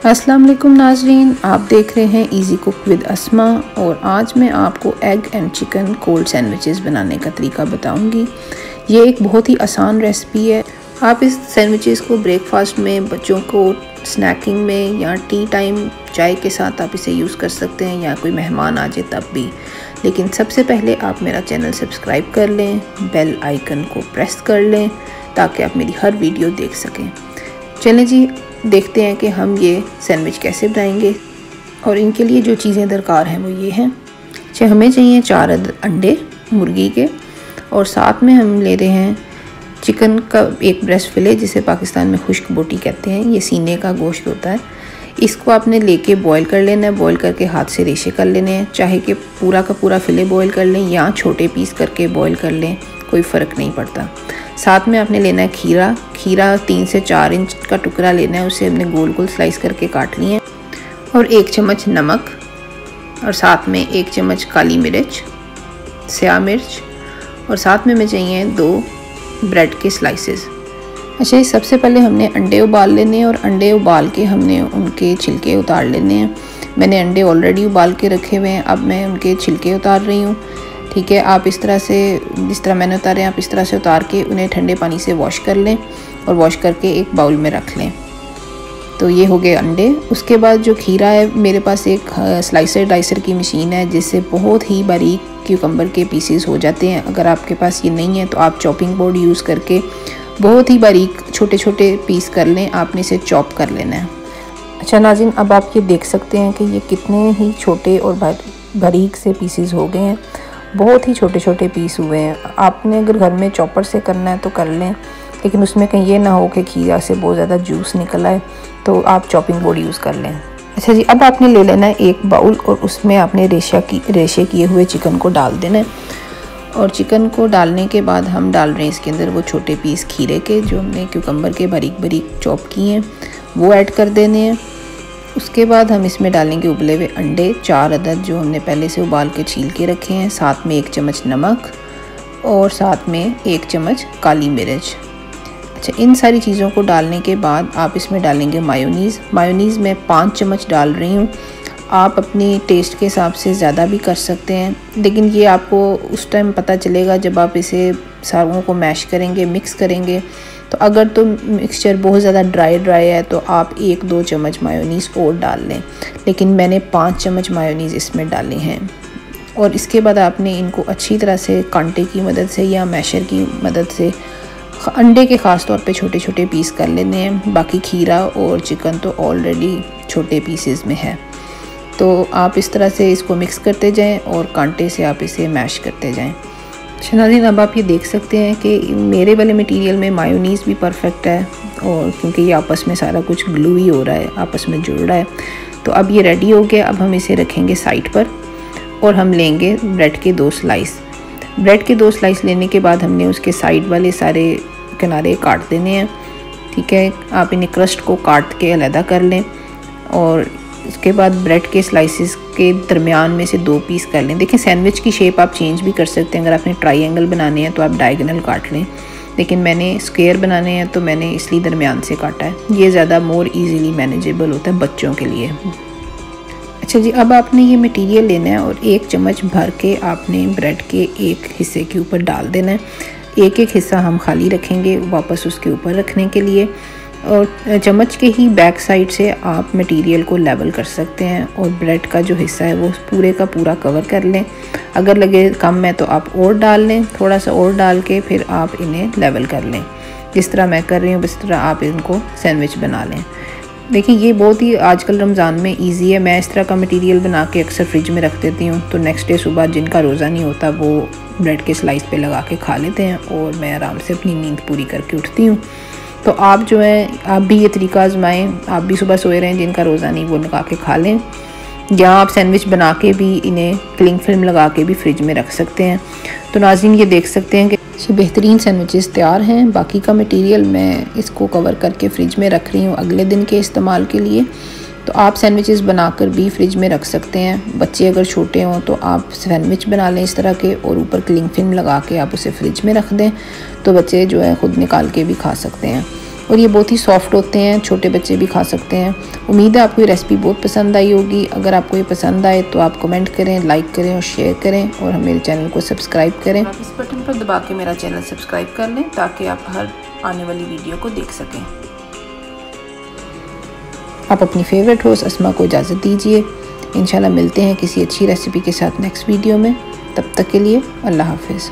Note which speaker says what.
Speaker 1: अस्सलाम वालेकुम नाजरीन, आप देख रहे हैं इजी कुक विद अस्मा और आज मैं आपको egg and chicken cold sandwiches बनाने का तरीका बताऊंगी। ये एक बहुत ही आसान रेसिपी है। आप इस सैंडविचेस को ब्रेकफास्ट में, बच्चों को स्नैकिंग में या टी टाइम चाय के साथ आप इसे यूज़ कर सकते हैं या कोई मेहमान आ जाए तब भी। लेकिन सबसे पहले आप मेरा चैनल सब्सक्राइब कर लें, बेल आइकन को प्रेस कर लें ताकि आप मेरी हर वीडियो देख सकें। चलें जी, देखते हैं कि हम ये सैंडविच कैसे बनाएंगे। और इनके लिए जो चीज़ें दरकार हैं वो ये हैं। हमें चाहिए 4 अंडे मुर्गी के, और साथ में हम ले रहे हैं चिकन का एक ब्रेस्ट फिले, जिसे पाकिस्तान में खुश्क बोटी कहते हैं। ये सीने का गोश्त होता है। इसको आपने लेके बॉईल कर लेना है। बॉईल करके हाथ से रेशे कर लेने हैं। चाहे कि पूरा का पूरा फिले बॉईल कर लें या छोटे पीस करके बॉईल कर लें, कोई फ़र्क नहीं पड़ता। साथ में आपने लेना है खीरा 3 से 4 इंच का टुकड़ा लेना है। उसे हमने गोल गोल स्लाइस करके काट लिए। और 1 चम्मच नमक, और साथ में 1 चम्मच काली मिर्च, स्याह मिर्च, और साथ में हमें चाहिए 2 ब्रेड के स्लाइसेस। अच्छा, सबसे पहले हमने अंडे उबाल लेने हैं और अंडे उबाल के हमने उनके छिलके उतार लेने हैं। मैंने अंडे ऑलरेडी उबाल के रखे हुए हैं, अब मैं उनके छिलके उतार रही हूँ। ठीक है, आप इस तरह से, जिस तरह मैंने उतारे आप इस तरह से उतार के उन्हें ठंडे पानी से वॉश कर लें और वॉश करके एक बाउल में रख लें। तो ये हो गए अंडे। उसके बाद जो खीरा है, मेरे पास एक स्लाइसर डाइसर की मशीन है जिससे बहुत ही बारीक क्यूकम्बर के पीसेस हो जाते हैं। अगर आपके पास ये नहीं है तो आप चॉपिंग बोर्ड यूज़ करके बहुत ही बारीक छोटे छोटे पीस कर लें। आपने इसे चॉप कर लेना है। अच्छा नाज़रीन, अब आप ये देख सकते हैं कि ये कितने ही छोटे और बारीक से पीसेस हो गए हैं। बहुत ही छोटे छोटे पीस हुए हैं। आपने अगर घर में चॉपर से करना है तो कर लें, लेकिन उसमें कहीं ये ना हो कि खीरा से बहुत ज़्यादा जूस निकल आए, तो आप चॉपिंग बोर्ड यूज़ कर लें। अच्छा जी, अब आपने ले लेना है एक बाउल और उसमें आपने रेशे किए हुए चिकन को डाल देना है। और चिकन को डालने के बाद हम डाल रहे हैं इसके अंदर वो छोटे पीस खीरे के जो हमने क्यूकम्बर के बारीक बारीक चॉप किए हैं, वो ऐड कर देने हैं। उसके बाद हम इसमें डालेंगे उबले हुए अंडे 4 अदद जो हमने पहले से उबाल के छील के रखे हैं। साथ में 1 चम्मच नमक और साथ में 1 चम्मच काली मिर्च। अच्छा, इन सारी चीज़ों को डालने के बाद आप इसमें डालेंगे मायोनीज़ मैं 5 चम्मच डाल रही हूँ। आप अपनी टेस्ट के हिसाब से ज़्यादा भी कर सकते हैं, लेकिन ये आपको उस टाइम पता चलेगा जब आप इसे सारों को मैश करेंगे, मिक्स करेंगे। तो अगर तो मिक्सचर बहुत ज़्यादा ड्राई है तो आप 1-2 चम्मच मायोनीज़ और डाल लें, लेकिन मैंने 5 चम्मच मायोनीज़ इसमें डाले हैं। और इसके बाद आपने इनको अच्छी तरह से कांटे की मदद से या मैशर की मदद से अंडे के ख़ास तौर पे छोटे छोटे पीस कर लेने हैं। बाकी खीरा और चिकन तो ऑलरेडी छोटे पीसेस में है। तो आप इस तरह से इसको मिक्स करते जाएं और कांटे से आप इसे मैश करते जाएं। नाज़रीन, अब आप ये देख सकते हैं कि मेरे वाले मटेरियल में मायोनीज़ भी परफेक्ट है, और क्योंकि ये आपस में सारा कुछ ग्लू ही हो रहा है, आपस में जुड़ रहा है। तो अब ये रेडी हो गया। अब हम इसे रखेंगे साइड पर और हम लेंगे ब्रेड के 2 स्लाइस। ब्रेड के 2 स्लाइस लेने के बाद हमने उसके साइड वाले सारे किनारे काट देने हैं। ठीक है, आप इन्हें क्रस्ट को काट के अलहदा कर लें और इसके बाद ब्रेड के स्लाइसेस के दरमियान में से 2 पीस कर लें। देखिए, सैंडविच की शेप आप चेंज भी कर सकते हैं। अगर आपने ट्रायंगल बनाने हैं तो आप डायगोनल काट लें, लेकिन मैंने स्क्वायर बनाने हैं तो मैंने इसलिए दरमियान से काटा है। ये ज़्यादा मोर इजीली मैनेजेबल होता है बच्चों के लिए। अच्छा जी, अब आपने ये मटेरियल लेना है और 1 चम्मच भर के आपने ब्रेड के एक हिस्से के ऊपर डाल देना है। एक हिस्सा हम खाली रखेंगे वापस उसके ऊपर रखने के लिए। और चम्मच के ही बैक साइड से आप मटेरियल को लेवल कर सकते हैं और ब्रेड का जो हिस्सा है वो पूरे का पूरा कवर कर लें। अगर लगे कम है तो आप और डाल लें, थोड़ा सा और डाल के फिर आप इन्हें लेवल कर लें। जिस तरह मैं कर रही हूँ इस तरह आप इनको सैंडविच बना लें। देखिए, ये बहुत ही आजकल रमज़ान में ईजी है। मैं इस तरह का मटेरियल बना के अक्सर फ्रिज में रख देती हूँ, तो नेक्स्ट डे सुबह जिनका रोज़ा नहीं होता वो ब्रेड के स्लाइस पे लगा के खा लेते हैं और मैं आराम से अपनी नींद पूरी करके उठती हूँ। तो आप जो है, आप भी ये तरीका आजमाएं। आप भी सुबह सोए रहें, जिनका रोज़ा नहीं वो लगा के खा लें, या आप सैंडविच बना के भी इन्हें क्लिंग फिल्म लगा के भी फ्रिज में रख सकते हैं। तो नाज़रीन, ये देख सकते हैं कि बेहतरीन सैंडविचेस तैयार हैं। बाकी का मटेरियल मैं इसको कवर करके फ्रिज में रख रही हूँ अगले दिन के इस्तेमाल के लिए। तो आप सैंडविचेस बनाकर भी फ्रिज में रख सकते हैं। बच्चे अगर छोटे हों तो आप सैंडविच बना लें इस तरह के और ऊपर क्लिंग फिल्म लगा के आप उसे फ्रिज में रख दें, तो बच्चे जो है ख़ुद निकाल के भी खा सकते हैं। और ये बहुत ही सॉफ्ट होते हैं, छोटे बच्चे भी खा सकते हैं। उम्मीद है आपको ये रेसिपी बहुत पसंद आई होगी। अगर आपको ये पसंद आए तो आप कमेंट करें, लाइक करें और शेयर करें और मेरे चैनल को सब्सक्राइब करें। आप इस बटन पर दबा के मेरा चैनल सब्सक्राइब कर लें ताकि आप हर आने वाली वीडियो को देख सकें। आप अपनी फेवरेट होस्ट अस्मा को इजाज़त दीजिए। इंशाल्लाह मिलते हैं किसी अच्छी रेसिपी के साथ नेक्स्ट वीडियो में। तब तक के लिए अल्लाह हाफिज़।